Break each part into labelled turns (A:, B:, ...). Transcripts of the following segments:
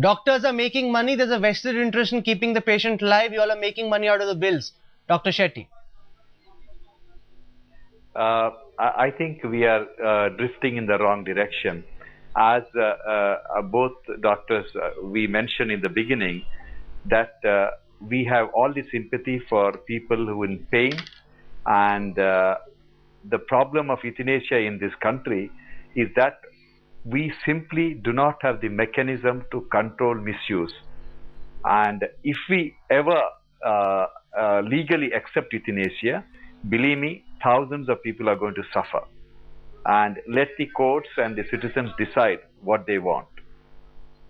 A: Doctors are making money. There's a vested interest in keeping the patient alive. You all are making money out of the bills. Dr. Shetty.
B: I think we are drifting in the wrong direction. As both doctors, we mentioned in the beginning that we have all the sympathy for people who are in pain, and the problem of euthanasia in this country is that we simply do not have the mechanism to control misuse. And if we ever legally accept euthanasia, believe me, thousands of people are going to suffer. And let the courts and the citizens decide what they want.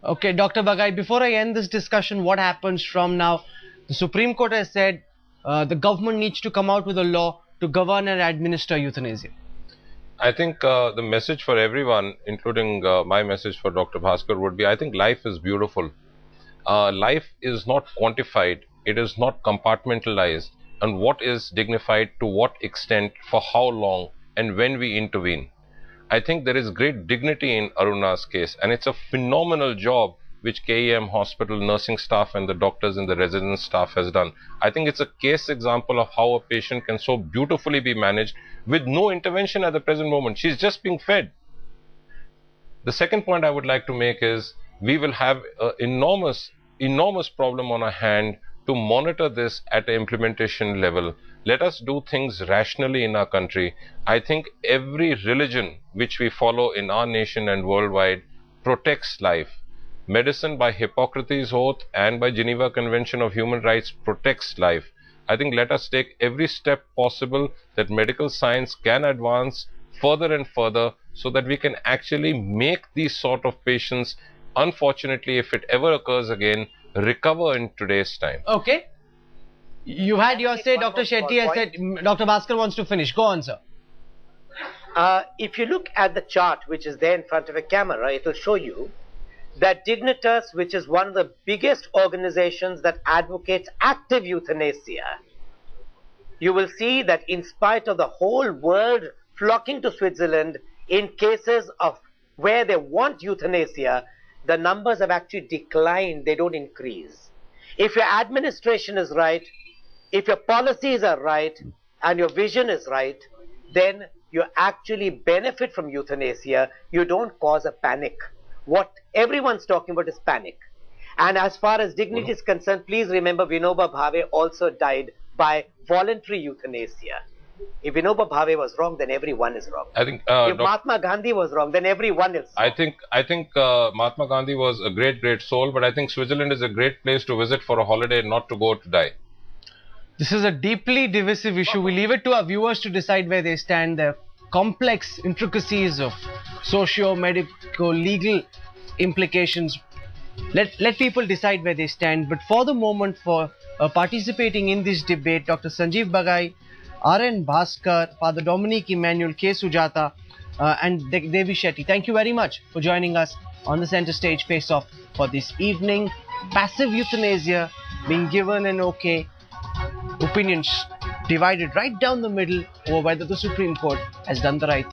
A: Okay, Dr. Bagai, before I end this discussion, what happens from now? The Supreme Court has said the government needs to come out with a law to govern and administer euthanasia.
C: I think the message for everyone, including my message for Dr. Bhaskar, would be, I think life is beautiful. Life is not quantified, it is not compartmentalized, and what is dignified, to what extent, for how long, and when we intervene. I think there is great dignity in Aruna's case, and it's a phenomenal job which KEM Hospital nursing staff and the doctors and the resident staff has done. I think it's a case example of how a patient can so beautifully be managed with no intervention at the present moment. She's just being fed. The second point I would like to make is we will have an enormous problem on our hand to monitor this at an implementation level. Let us do things rationally in our country. I think every religion which we follow in our nation and worldwide protects life. Medicine, by Hippocrates' oath and by Geneva Convention of Human Rights, protects life. I think let us take every step possible that medical science can advance further and further, so that we can actually make these sort of patients, unfortunately, if it ever occurs again, recover in today's time.
A: Okay. You had your say, Dr. Shetty has said. Dr. Bhaskar wants to finish. Go on, sir.
D: If you look at the chart which is there in front of a camera, it will show you that Dignitas, which is one of the biggest organizations that advocates active euthanasia, you will see that in spite of the whole world flocking to Switzerland in cases of where they want euthanasia, the numbers have actually declined, they don't increase. If your administration is right, if your policies are right, and your vision is right, then you actually benefit from euthanasia. You don't cause a panic. What everyone's talking about is panic. And as far as dignity is concerned, please remember Vinoba Bhave also died by voluntary euthanasia. If Vinoba Bhave was wrong, then everyone is wrong.
C: I think
D: if Mahatma Gandhi was wrong, then everyone is wrong.
C: I think Mahatma Gandhi was a great soul, but I think Switzerland is a great place to visit for a holiday, not to go to die.
A: This is a deeply divisive issue. We leave it to our viewers to decide where they stand. The complex intricacies of socio-medical, legal implications. Let people decide where they stand. But for the moment, for participating in this debate, Dr. Sanjeev Bagai, R.N. Bhaskar, Father Dominic Emmanuel, K. Sujata, and Devi Shetty, thank you very much for joining us on the center stage face-off for this evening. Passive euthanasia being given an okay. Opinions divided right down the middle over whether the Supreme Court has done the right thing.